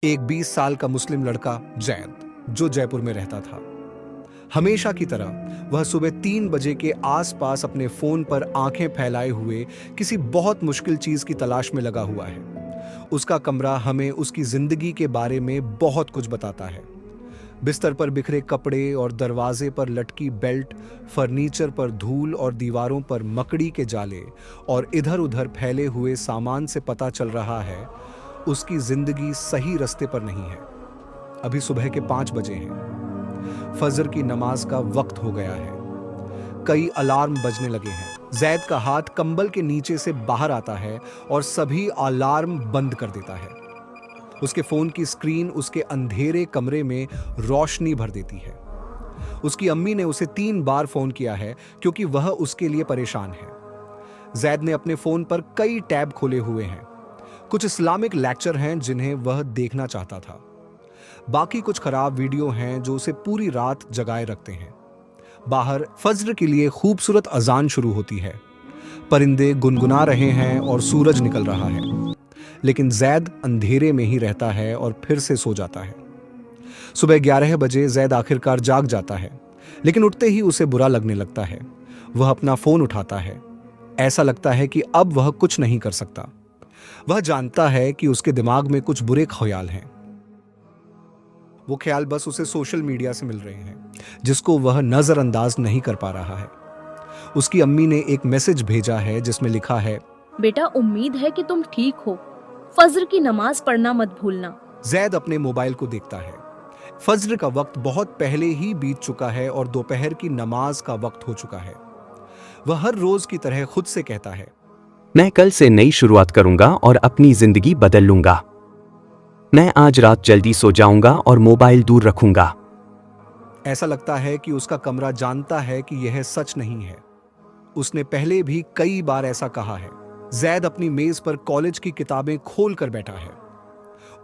एक 20 साल का मुस्लिम लड़का जैद जो जयपुर में रहता था। हमेशा की तरह वह सुबह 3 बजे के आसपास अपने फोन पर आंखें फैलाए हुए किसी बहुत मुश्किल चीज की तलाश में लगा हुआ है। उसका कमरा हमें उसकी जिंदगी के बारे में बहुत कुछ बताता है। बिस्तर पर बिखरे कपड़े और दरवाजे पर लटकी बेल्ट, फर्नीचर पर धूल और दीवारों पर मकड़ी के जाले और इधर उधर फैले हुए सामान से पता चल रहा है उसकी जिंदगी सही रास्ते पर नहीं है। अभी सुबह के 5 बजे हैं। फजर की नमाज का वक्त हो गया है। कई अलार्म बजने लगे हैं। जैद का हाथ कंबल के नीचे से बाहर आता है और सभी अलार्म बंद कर देता है। उसके फोन की स्क्रीन उसके अंधेरे कमरे में रोशनी भर देती है। उसकी अम्मी ने उसे 3 बार फोन किया है क्योंकि वह उसके लिए परेशान है। जैद ने अपने फोन पर कई टैब खोले हुए हैं। कुछ इस्लामिक लेक्चर हैं जिन्हें वह देखना चाहता था। बाकी कुछ खराब वीडियो हैं जो उसे पूरी रात जगाए रखते हैं। बाहर फज्र के लिए खूबसूरत अजान शुरू होती है। परिंदे गुनगुना रहे हैं और सूरज निकल रहा है। लेकिन जैद अंधेरे में ही रहता है और फिर से सो जाता है। सुबह 11 बजे जैद आखिरकार जाग जाता है, लेकिन उठते ही उसे बुरा लगने लगता है। वह अपना फोन उठाता है। ऐसा लगता है कि अब वह कुछ नहीं कर सकता। वह जानता है कि उसके दिमाग में कुछ बुरे ख्याल हैं। वो ख्याल बस उसे सोशल मीडिया से मिल रहे हैं, जिसको वह नजरअंदाज नहीं कर पा रहा है। उसकी अम्मी ने एक मैसेज भेजा है जिसमें लिखा है, बेटा उम्मीद है कि तुम ठीक हो। फज्र की नमाज पढ़ना मत भूलना। जैद अपने मोबाइल को देखता है। फज्र का वक्त बहुत पहले ही बीत चुका है और दोपहर की नमाज का वक्त हो चुका है। वह हर रोज की तरह खुद से कहता है, मैं कल से नई शुरुआत करूंगा और अपनी जिंदगी बदल लूंगा। मैं आज रात जल्दी सो जाऊंगा और मोबाइल दूर रखूंगा। ऐसा लगता है कि उसका कमरा जानता है कि यह सच नहीं है। उसने पहले भी कई बार ऐसा कहा है। जैद अपनी मेज पर कॉलेज की किताबें खोल कर बैठा है।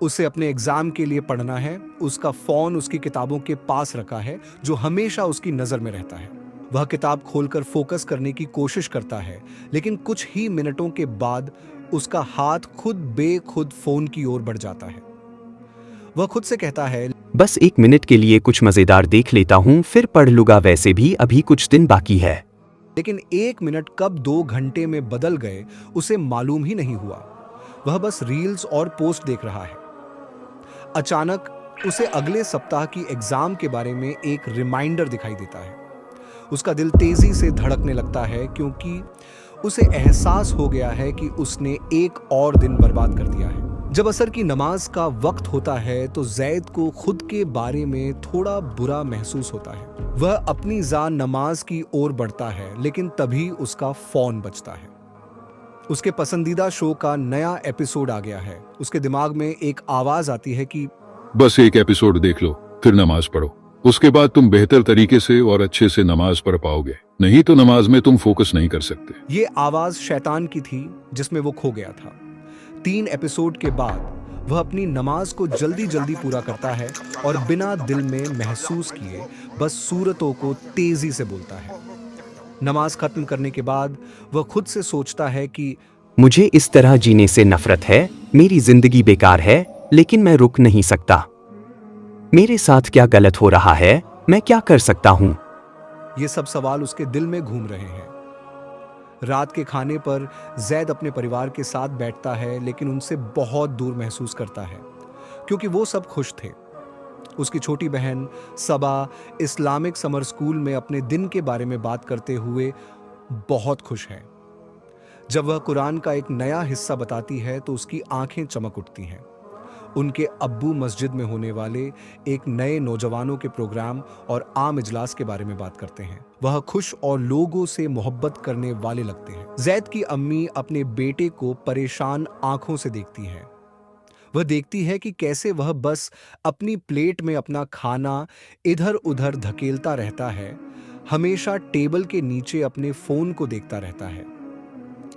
उसे अपने एग्जाम के लिए पढ़ना है। उसका फोन उसकी किताबों के पास रखा है जो हमेशा उसकी नजर में रहता है। वह किताब खोलकर फोकस करने की कोशिश करता है, लेकिन कुछ ही मिनटों के बाद उसका हाथ खुद बेखुद फोन की ओर बढ़ जाता है। वह खुद से कहता है, बस 1 मिनट के लिए कुछ मजेदार देख लेता हूं, फिर पढ़ लूंगा, वैसे भी अभी कुछ दिन बाकी है। लेकिन 1 मिनट कब 2 घंटे में बदल गए उसे मालूम ही नहीं हुआ। वह बस रील्स और पोस्ट देख रहा है। अचानक उसे अगले सप्ताह की एग्जाम के बारे में एक रिमाइंडर दिखाई देता है। उसका दिल तेजी से धड़कने लगता है क्योंकि उसे एहसास हो गया है कि उसने एक और दिन बर्बाद कर दिया है। जब असर की नमाज का वक्त होता है तो जैद को खुद के बारे में थोड़ा बुरा महसूस होता है। वह अपनी जान नमाज की ओर बढ़ता है, लेकिन तभी उसका फोन बजता है। उसके पसंदीदा शो का नया एपिसोड आ गया है। उसके दिमाग में एक आवाज आती है कि बस एक एपिसोड देख लो, फिर नमाज पढ़ो। उसके बाद तुम बेहतर तरीके से और अच्छे से नमाज पढ़ पाओगे, नहीं तो नमाज में तुम फोकस नहीं कर सकते। ये आवाज शैतान की थी जिसमें वो खो गया था। 3 एपिसोड के बाद वह अपनी नमाज को जल्दी जल्दी पूरा करता है और बिना दिल में महसूस किए बस सूरतों को तेजी से बोलता है। नमाज खत्म करने के बाद वह खुद से सोचता है कि मुझे इस तरह जीने से नफरत है, मेरी जिंदगी बेकार है, लेकिन मैं रुक नहीं सकता। मेरे साथ क्या गलत हो रहा है? मैं क्या कर सकता हूं? ये सब सवाल उसके दिल में घूम रहे हैं। रात के खाने पर जैद अपने परिवार के साथ बैठता है, लेकिन उनसे बहुत दूर महसूस करता है क्योंकि वो सब खुश थे। उसकी छोटी बहन सबा इस्लामिक समर स्कूल में अपने दिन के बारे में बात करते हुए बहुत खुश है। जब वह कुरान का एक नया हिस्सा बताती है तो उसकी आंखें चमक उठती हैं। उनके अब्बू मस्जिद में होने वाले एक नए नौजवानों के प्रोग्राम और आम इजलास के बारे में बात करते हैं। वह खुश और लोगों से मोहब्बत करने वाले लगते हैं। जैद की अम्मी अपने बेटे को परेशान आंखों से देखती हैं। वह देखती है कि कैसे वह बस अपनी प्लेट में अपना खाना इधर उधर धकेलता रहता है, हमेशा टेबल के नीचे अपने फोन को देखता रहता है।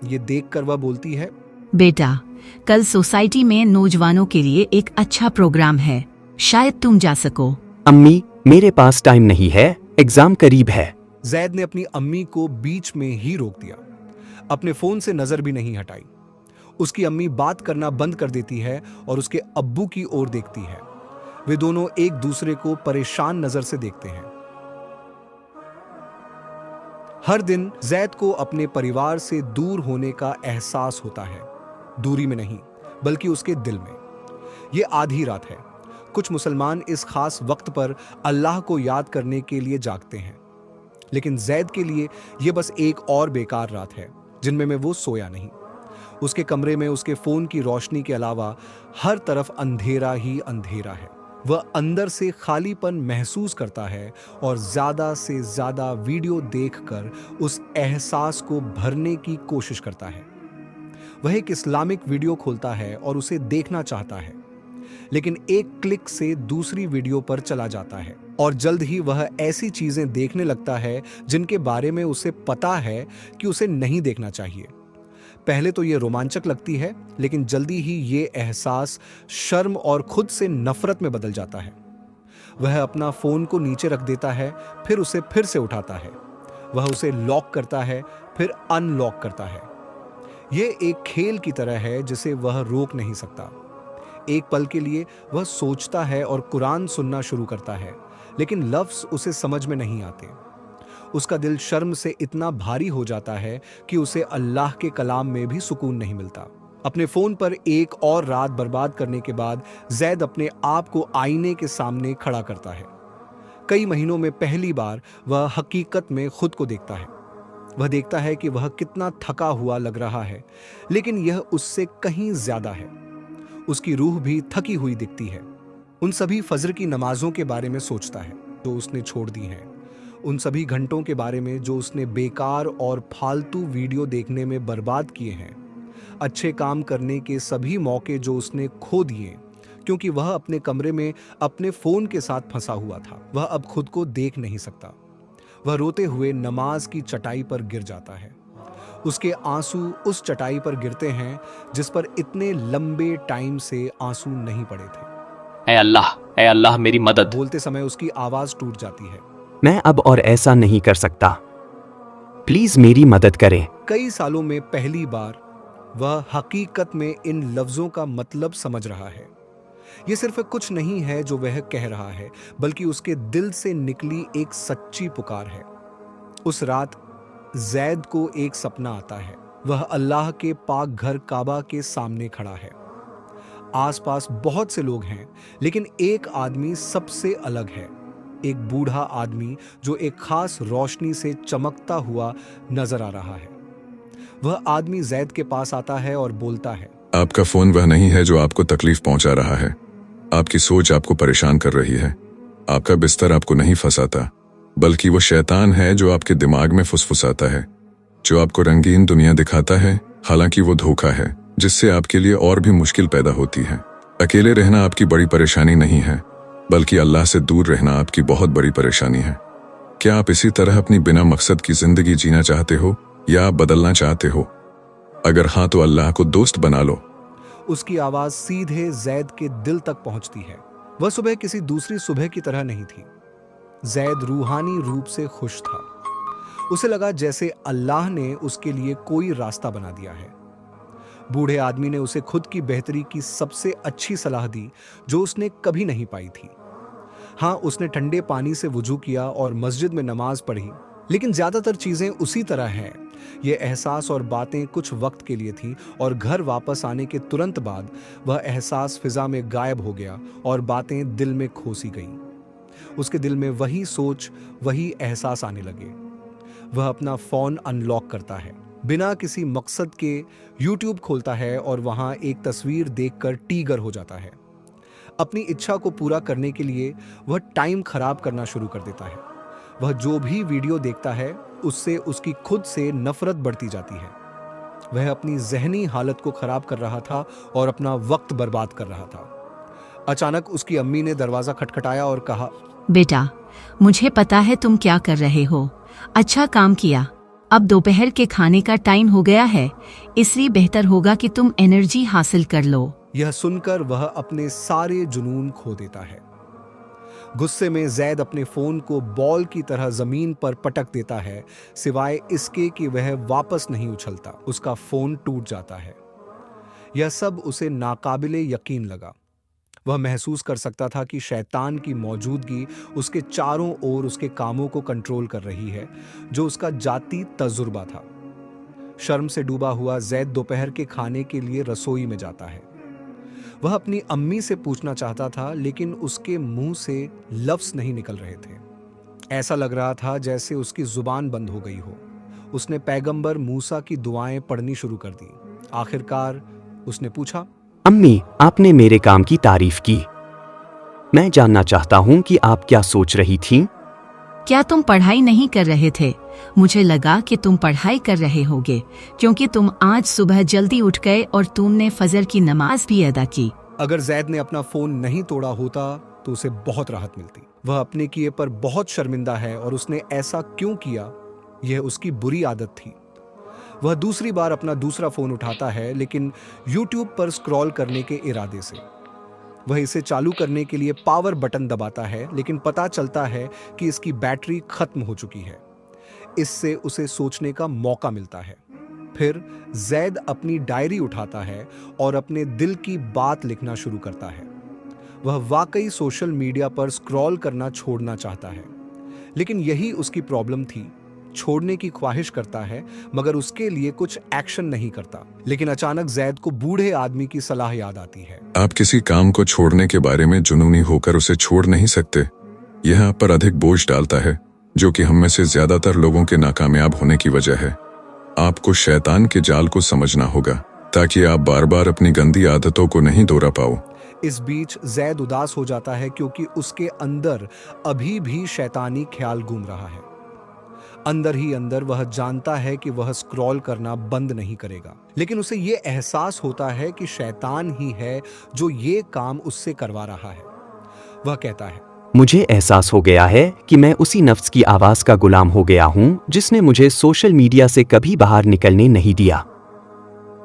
ये देखकर वह बोलती है, बेटा, कल सोसाइटी में नौजवानों के लिए एक अच्छा प्रोग्राम है, शायद तुम जा सको। अम्मी, मेरे पास टाइम नहीं है, एग्जाम करीब है। जैद ने अपनी अम्मी को बीच में ही रोक दिया। अपने फोन से नजर भी नहीं हटाई। उसकी अम्मी बात करना बंद कर देती है और उसके अब्बू की ओर देखती है। वे दोनों एक दूसरे को परेशान नजर से देखते हैं। हर दिन जैद को अपने परिवार से दूर होने का एहसास होता है, दूरी में नहीं बल्कि उसके दिल में। यह आधी रात है। कुछ मुसलमान इस खास वक्त पर अल्लाह को याद करने के लिए जागते हैं, लेकिन जैद के लिए यह बस एक और बेकार रात है जिनमें में वो सोया नहीं। उसके कमरे में उसके फोन की रोशनी के अलावा हर तरफ अंधेरा ही अंधेरा है। वह अंदर से खालीपन महसूस करता है और ज्यादा से ज्यादा वीडियो देखकर उस एहसास को भरने की कोशिश करता है। वह एक इस्लामिक वीडियो खोलता है और उसे देखना चाहता है, लेकिन एक क्लिक से दूसरी वीडियो पर चला जाता है और जल्द ही वह ऐसी चीजें देखने लगता है जिनके बारे में उसे पता है कि उसे नहीं देखना चाहिए। पहले तो यह रोमांचक लगती है, लेकिन जल्दी ही यह एहसास शर्म और खुद से नफरत में बदल जाता है। वह अपना फोन को नीचे रख देता है, फिर उसे फिर से उठाता है। वह उसे लॉक करता है, फिर अनलॉक करता है। यह एक खेल की तरह है जिसे वह रोक नहीं सकता। एक पल के लिए वह सोचता है और कुरान सुनना शुरू करता है, लेकिन लफ्ज उसे समझ में नहीं आते। उसका दिल शर्म से इतना भारी हो जाता है कि उसे अल्लाह के कलाम में भी सुकून नहीं मिलता। अपने फोन पर एक और रात बर्बाद करने के बाद जैद अपने आप को आईने के सामने खड़ा करता है। कई महीनों में पहली बार वह हकीकत में खुद को देखता है। वह देखता है कि वह कितना थका हुआ लग रहा है, लेकिन यह उससे कहीं ज्यादा है। उसकी रूह भी थकी हुई दिखती है। उन सभी फजर की नमाजों के बारे में सोचता है जो उसने छोड़ दी हैं, उन सभी घंटों के बारे में जो उसने बेकार और फालतू वीडियो देखने में बर्बाद किए हैं, अच्छे काम करने के सभी मौके जो उसने खो दिए क्योंकि वह अपने कमरे में अपने फोन के साथ फंसा हुआ था। वह अब खुद को देख नहीं सकता। वह रोते हुए नमाज की चटाई पर गिर जाता है। उसके आंसू उस चटाई पर गिरते हैं जिस पर इतने लंबे टाइम से आंसू नहीं पड़े थे। ए अल्लाह मेरी मदद। बोलते समय उसकी आवाज टूट जाती है। मैं अब और ऐसा नहीं कर सकता, प्लीज मेरी मदद करें। कई सालों में पहली बार वह हकीकत में इन लफ्जों का मतलब समझ रहा है। यह सिर्फ कुछ नहीं है जो वह कह रहा है, बल्कि उसके दिल से निकली एक सच्ची पुकार है। उस रात जैद को एक सपना आता है। वह अल्लाह के पाक घर काबा के सामने खड़ा है। आसपास बहुत से लोग हैं, लेकिन एक आदमी सबसे अलग है। एक बूढ़ा आदमी जो एक खास रोशनी से चमकता हुआ नजर आ रहा है। वह आदमी जैद के पास आता है और बोलता है, आपका फोन वह नहीं है जो आपको तकलीफ पहुंचा रहा है। आपकी सोच आपको परेशान कर रही है। आपका बिस्तर आपको नहीं फंसाता, बल्कि वो शैतान है जो आपके दिमाग में फुसफुसाता है, जो आपको रंगीन दुनिया दिखाता है, हालांकि वो धोखा है जिससे आपके लिए और भी मुश्किल पैदा होती है। अकेले रहना आपकी बड़ी परेशानी नहीं है, बल्कि अल्लाह से दूर रहना आपकी बहुत बड़ी परेशानी है। क्या आप इसी तरह अपनी बिना मकसद की जिंदगी जीना चाहते हो या आप बदलना चाहते हो? अगर हाँ तो अल्लाह को दोस्त बना लो। उसकी आवाज सीधे जैद के दिल तक पहुंचती है। वह सुबह किसी दूसरी सुबह की तरह नहीं थी। जैद रूहानी रूप से खुश था। उसे लगा जैसे अल्लाह ने उसके लिए कोई रास्ता बना दिया है। बूढ़े आदमी ने उसे खुद की बेहतरी की सबसे अच्छी सलाह दी जो उसने कभी नहीं पाई थी। हाँ, उसने ठंडे पानी से वुजू किया और मस्जिद में नमाज पढ़ी, लेकिन ज्यादातर चीजें उसी तरह हैं। ये एहसास और बातें कुछ वक्त के लिए थी और घर वापस आने के तुरंत बाद वह एहसास फिजा में गायब हो गया और बातें दिल में खोसी गईं। उसके दिल में वही सोच, वही एहसास आने लगे। वह अपना फोन अनलॉक करता है, बिना किसी मकसद के यूट्यूब खोलता है और वहां एक तस्वीर देखकर टीगर हो जाता है। अपनी इच्छा को पूरा करने के लिए वह टाइम खराब करना शुरू कर देता है। वह जो भी वीडियो देखता है उससे उसकी खुद से नफरत बढ़ती जाती है। वह अपनी जहनी हालत को खराब कर रहा था और अपना वक्त बर्बाद कर रहा था। अचानक उसकी अम्मी ने दरवाजा खटखटाया और कहा, बेटा, मुझे पता है तुम क्या कर रहे हो। अच्छा काम किया। अब दोपहर के खाने का टाइम हो गया है, इसलिए बेहतर होगा कि तुम एनर्जी हासिल कर लो। यह सुनकर वह अपने सारे जुनून खो देता है। गुस्से में जैद अपने फोन को बॉल की तरह जमीन पर पटक देता है, सिवाय इसके कि वह वापस नहीं उछलता। उसका फोन टूट जाता है। यह सब उसे नाकाबिले यकीन लगा। वह महसूस कर सकता था कि शैतान की मौजूदगी उसके चारों ओर उसके कामों को कंट्रोल कर रही है, जो उसका जाती तजुर्बा था। शर्म से डूबा हुआ जैद दोपहर के खाने के लिए रसोई में जाता है। वह अपनी अम्मी से पूछना चाहता था, लेकिन उसके मुंह से लफ्ज नहीं निकल रहे थे। ऐसा लग रहा था जैसे उसकी जुबान बंद हो गई हो। उसने पैगंबर मूसा की दुआएं पढ़नी शुरू कर दी। आखिरकार उसने पूछा, अम्मी, आपने मेरे काम की तारीफ की। मैं जानना चाहता हूँ कि आप क्या सोच रही थीं? क्या तुम पढ़ाई नहीं कर रहे थे? मुझे लगा कि तुम पढ़ाई कर रहे होगे, क्योंकि तुम आज सुबह जल्दी उठ गए और तुमने फजर की नमाज भी अदा की। अगर जैद ने अपना फोन नहीं तोड़ा होता तो उसे बहुत राहत मिलती। वह अपने किए पर बहुत शर्मिंदा है और उसने ऐसा क्यों किया, यह उसकी बुरी आदत थी। वह दूसरी बार अपना दूसरा फोन उठाता है, लेकिन YouTube पर स्क्रॉल करने के इरादे से। वह इसे चालू करने के लिए पावर बटन दबाता है, लेकिन पता चलता है कि इसकी बैटरी खत्म हो चुकी है। इससे उसे सोचने का मौका मिलता है। फिर जैद अपनी डायरी उठाता है और अपने दिल की बात लिखना शुरू करता है। वह वाकई सोशल मीडिया पर स्क्रॉल करना छोड़ना चाहता है, लेकिन यही उसकी प्रॉब्लम थी। छोड़ने की ख्वाहिश करता है, मगर उसके लिए कुछ एक्शन नहीं करता। लेकिन अचानक जैद को बूढ़े आदमी की सलाह याद आती है। आप किसी काम को छोड़ने के बारे में जुनूनी होकर उसे छोड़ नहीं सकते। यह आप पर अधिक बोझ डालता है, जो कि हम में से ज्यादातर लोगों के नाकामयाब होने की वजह है। आपको शैतान के जाल को समझना होगा, ताकि आप बार बार अपनी गंदी आदतों को नहीं दोहरा पाओ। इस बीच जैद उदास हो जाता है, क्योंकि उसके अंदर अभी भी शैतानी ख्याल घूम रहा है। अंदर ही अंदर वह जानता है कि वह स्क्रॉल करना बंद नहीं करेगा, लेकिन उसे यह एहसास होता है कि शैतान ही है जो ये काम उससे करवा रहा है। वह कहता है, मुझे एहसास हो गया है कि मैं उसी नफ्स की आवाज का गुलाम हो गया हूँ जिसने मुझे सोशल मीडिया से कभी बाहर निकलने नहीं दिया।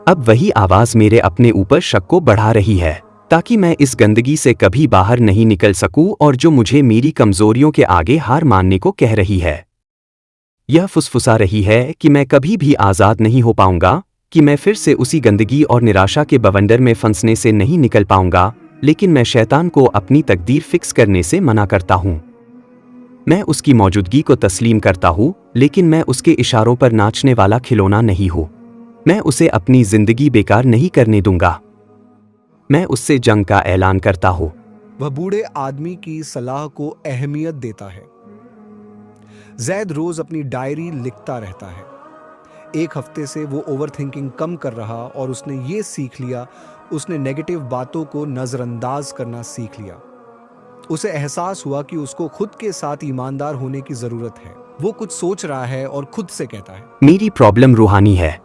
अब वही आवाज मेरे अपने ऊपर शक को बढ़ा रही है, ताकि मैं इस गंदगी से कभी बाहर नहीं निकल सकूं, और जो मुझे मेरी कमजोरियों के आगे हार मानने को कह रही है। यह फुसफुसा रही है कि मैं कभी भी आजाद नहीं हो पाऊंगा, कि मैं फिर से उसी गंदगी और निराशा के बवंडर में फंसने से नहीं निकल पाऊंगा। लेकिन मैं शैतान को अपनी तकदीर फिक्स करने से मना करता हूं। मैं उसकी मौजूदगी को तस्लीम करता हूं, लेकिन मैं उसके इशारों पर नाचने वाला खिलौना नहीं हूं। मैं उसे अपनी जिंदगी बेकार नहीं करने दूंगा। मैं उससे जंग का ऐलान करता हूं। वह बूढ़े आदमी की सलाह को अहमियत देता है। जैद रोज अपनी डायरी लिखता रहता है। एक हफ्ते से वो ओवरथिंकिंग कम कर रहा और उसने ये सीख लिया, उसने नेगेटिव बातों को नजरअंदाज करना सीख लिया। उसे एहसास हुआ कि उसको खुद के साथ ईमानदार होने की जरूरत है। वो कुछ सोच रहा है और खुद से कहता है, मेरी प्रॉब्लम रूहानी है।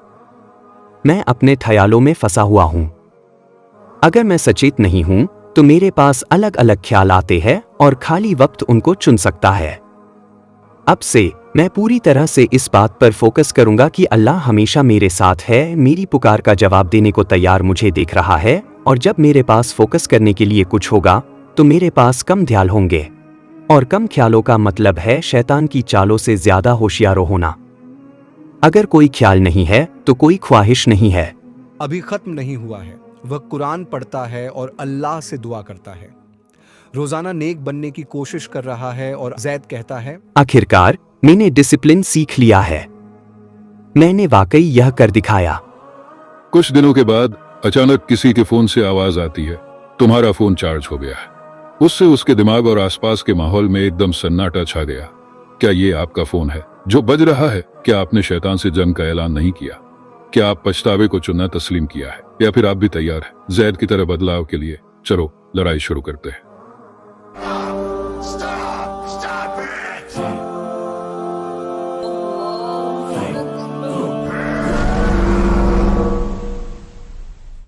मैं अपने ख्यालों में फंसा हुआ हूं। अगर मैं सचेत नहीं हूं तो मेरे पास अलग अलग ख्याल आते हैं और खाली वक्त उनको चुन सकता है। अब से मैं पूरी तरह से इस बात पर फोकस करूंगा कि अल्लाह हमेशा मेरे साथ है, मेरी पुकार का जवाब देने को तैयार मुझे देख रहा है, और जब मेरे पास फोकस करने के लिए कुछ होगा तो मेरे पास कम ख्याल होंगे, और कम ख्यालों का मतलब है शैतान की चालों से ज्यादा होशियार होना। अगर कोई ख्याल नहीं है तो कोई ख्वाहिश नहीं है। अभी खत्म नहीं हुआ है। वह कुरान पढ़ता है और अल्लाह से दुआ करता है। रोजाना नेक बनने की कोशिश कर रहा है और जैद कहता है, आखिरकार मैंने डिसिप्लिन सीख लिया है। मैंने वाकई यह कर दिखाया। कुछ दिनों के बाद अचानक किसी के फोन से आवाज आती है, तुम्हारा फोन चार्ज हो गया है। उससे उसके दिमाग और आसपास के माहौल में एकदम सन्नाटा छा गया। क्या ये आपका फोन है जो बज रहा है? क्या आपने शैतान से जंग का ऐलान नहीं किया? क्या आप पछतावे को चुनना तस्लीम किया है, या फिर आप भी तैयार हैं जैद की तरह बदलाव के लिए? चलो लड़ाई शुरू करते हैं।